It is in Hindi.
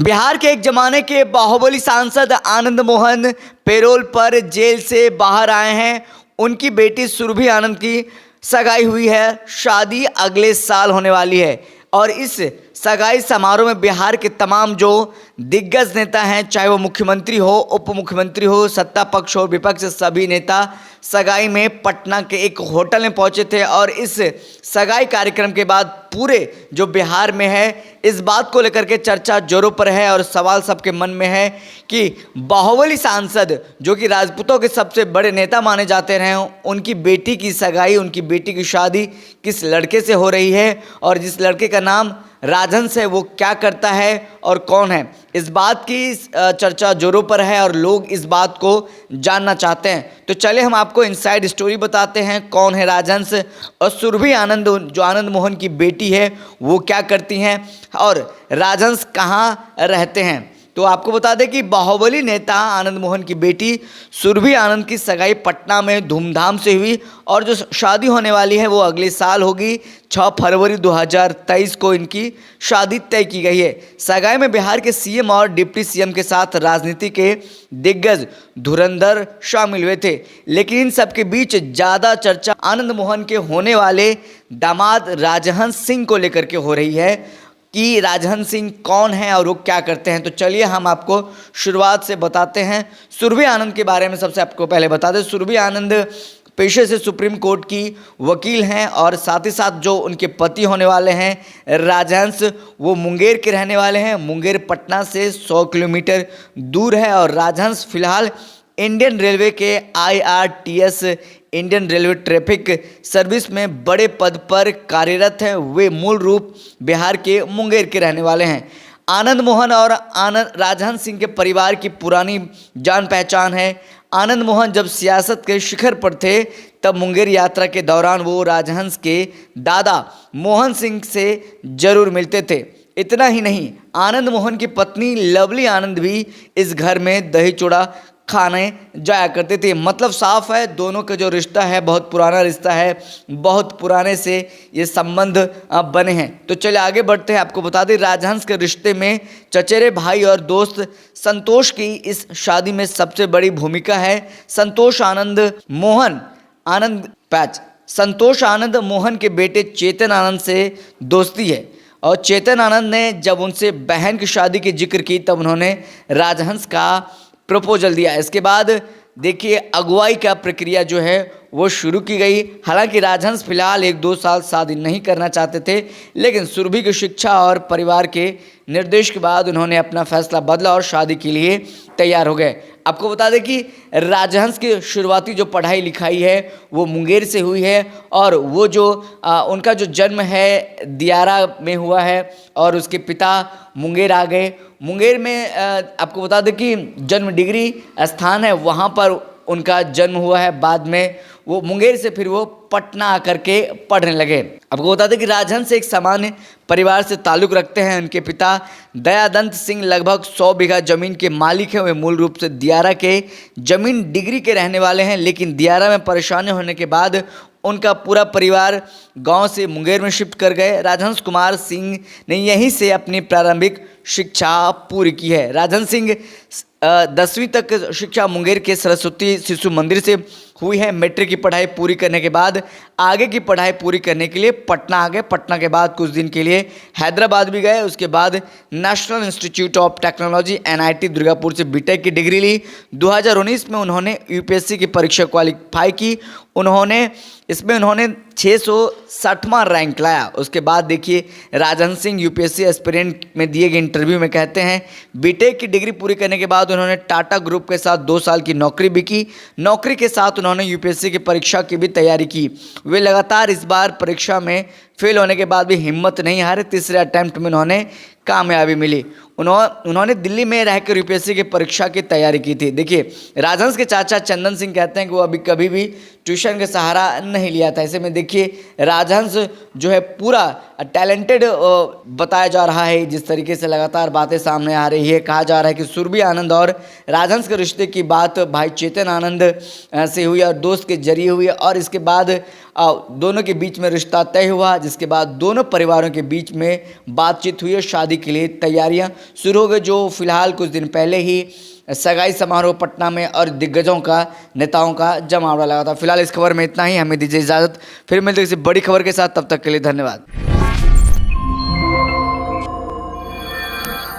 बिहार के एक जमाने के बाहुबली सांसद आनंद मोहन पैरोल पर जेल से बाहर आए हैं। उनकी बेटी सुरभि आनंद की सगाई हुई है। शादी अगले साल होने वाली है और इस सगाई समारोह में बिहार के तमाम जो दिग्गज नेता हैं, चाहे वो मुख्यमंत्री हो, उप मुख्यमंत्री हो, सत्ता पक्ष हो, विपक्ष, सभी नेता सगाई में पटना के एक होटल में पहुंचे थे। और इस सगाई कार्यक्रम के बाद पूरे जो बिहार में है, इस बात को लेकर के चर्चा जोरों पर है और सवाल सबके मन में है कि बाहुबली सांसद जो कि राजपूतों के सबसे बड़े नेता माने जाते रहे, उनकी बेटी की सगाई, उनकी बेटी की शादी किस लड़के से हो रही है और जिस लड़के का नाम राजहंस है वो क्या करता है और कौन है। इस बात की चर्चा जोरों पर है और लोग इस बात को जानना चाहते हैं। तो चलिए हम आपको इनसाइड स्टोरी बताते हैं, कौन है राजहंस और सुरभि आनंद जो आनंद मोहन की बेटी है वो क्या करती हैं और राजहंस कहाँ रहते हैं। तो आपको बता दें कि बाहुबली नेता आनंद मोहन की बेटी सुरभि आनंद की सगाई पटना में धूमधाम से हुई और जो शादी होने वाली है वो अगले साल होगी। 6 फरवरी 2023 को इनकी शादी तय की गई है। सगाई में बिहार के सीएम और डिप्टी सीएम के साथ राजनीति के दिग्गज धुरंधर शामिल हुए थे, लेकिन इन सबके बीच ज़्यादा चर्चा आनंद मोहन के होने वाले दामाद राजहंस सिंह को लेकर के हो रही है कि राजहंस सिंह कौन है और वो क्या करते हैं। तो चलिए हम आपको शुरुआत से बताते हैं। सुरभि आनंद के बारे में सबसे आपको पहले बता दें। सुरभि आनंद पेशे से सुप्रीम कोर्ट की वकील हैं और साथ ही साथ जो उनके पति होने वाले हैं राजहंस, वो मुंगेर के रहने वाले हैं। मुंगेर पटना से 100 किलोमीटर दूर है और राजहंस फिलहाल इंडियन रेलवे के IRTS Indian railway traffic service में बड़े पद पर कार्यरत हैं। वे मूल रूप बिहार के मुंगेर के रहने वाले हैं। आनंद मोहन और राजहंस सिंह के परिवार की पुरानी जान पहचान है। आनंद मोहन जब सियासत के शिखर पर थे तब मुंगेर यात्रा के दौरान वो राजहंस के दादा मोहन सिंह से जरूर मिलते थे। इतना ही नहीं, आनंद मोहन की पत्नी लवली आनंद भी इस घर में दही चूड़ा खाने जाया करते थे। मतलब साफ है, दोनों का जो रिश्ता है बहुत पुराना रिश्ता है, बहुत पुराने से ये संबंध बने हैं। तो चलिए आगे बढ़ते हैं। आपको बता दें राजहंस के रिश्ते में चचेरे भाई और दोस्त संतोष की इस शादी में सबसे बड़ी भूमिका है। संतोष आनंद मोहन के बेटे चेतन आनंद से दोस्ती है और चेतन आनंद ने जब उनसे बहन की शादी की जिक्र की तब उन्होंने राजहंस का प्रपोजल दिया। इसके बाद देखिए अगुवाई का प्रक्रिया जो है वो शुरू की गई। हालांकि राजहंस फिलहाल 1-2 साल शादी नहीं करना चाहते थे, लेकिन सुरभि की शिक्षा और परिवार के निर्देश के बाद उन्होंने अपना फैसला बदला और शादी के लिए तैयार हो गए। आपको बता दें कि राजहंस की शुरुआती जो पढ़ाई लिखाई है वो मुंगेर से हुई है और वो जो उनका जो जन्म है दियारा में हुआ है और उसके पिता मुंगेर आ गए। मुंगेर में आपको बता दें कि जन्म डिग्री स्थान है, वहाँ पर उनका जन्म हुआ है। बाद में वो मुंगेर से फिर वो पटना आकर के पढ़ने लगे। आपको बता दें कि राजहंस एक सामान्य परिवार से ताल्लुक़ रखते हैं। उनके पिता दयादंत सिंह लगभग 100 बीघा जमीन के मालिक हैं। वे मूल रूप से दियारा के जमीन डिग्री के रहने वाले हैं, लेकिन दियारा में परेशानी होने के बाद उनका पूरा परिवार गांव से मुंगेर में शिफ्ट कर गए। राजहंस कुमार सिंह ने यहीं से अपनी प्रारंभिक शिक्षा पूरी की है। राजहंस सिंह 10वीं तक शिक्षा मुंगेर के सरस्वती शिशु मंदिर से हुई है। मैट्रिक की पढ़ाई पूरी करने के बाद आगे की पढ़ाई पूरी करने के लिए पटना आ गए। पटना के बाद कुछ दिन के लिए हैदराबाद भी गए। उसके बाद national institute of technology NIT Durgapur से बीटेक की डिग्री ली। 2019 में उन्होंने UPSC की परीक्षा क्वालिफाई की। इसमें उन्होंने 660वां रैंक लाया। उसके बाद देखिए राजहंस सिंह UPSC एस्पिरेंट में दिए गए इंटरव्यू में कहते हैं बीटेक की डिग्री पूरी करने के बाद उन्होंने टाटा ग्रुप के साथ 2 साल की नौकरी भी की। नौकरी के साथ उन्होंने UPSC की परीक्षा की भी तैयारी की। वे लगातार इस बार परीक्षा में फेल होने के बाद भी हिम्मत नहीं हारे। तीसरे अटैम्प्ट में उन्होंने कामयाबी मिली। उन्होंने दिल्ली में रहकर UPSC की परीक्षा की तैयारी की थी। देखिए राजहंस के चाचा चंदन सिंह कहते हैं कि वो अभी कभी भी ट्यूशन का सहारा नहीं लिया था। ऐसे में देखिए राजहंस जो है पूरा टैलेंटेड बताया जा रहा है। जिस तरीके से लगातार बातें सामने आ रही है, कहा जा रहा है कि सुरभि आनंद और राजहंस के रिश्ते की बात भाई चेतन आनंद से हुई और दोस्त के जरिए हुई और इसके बाद दोनों के बीच में रिश्ता तय हुआ, जिसके बाद दोनों परिवारों के बीच में बातचीत हुई और शादी शादी के लिए तैयारियां शुरू हो गई, जो फिलहाल कुछ दिन पहले ही सगाई समारोह पटना में और दिग्गजों का, नेताओं का जमावड़ा लगा था। फिलहाल इस खबर में इतना ही, हमें दीजिए इजाज़त, फिर मिलते हैं किसी बड़ी खबर के साथ, तब तक के लिए धन्यवाद।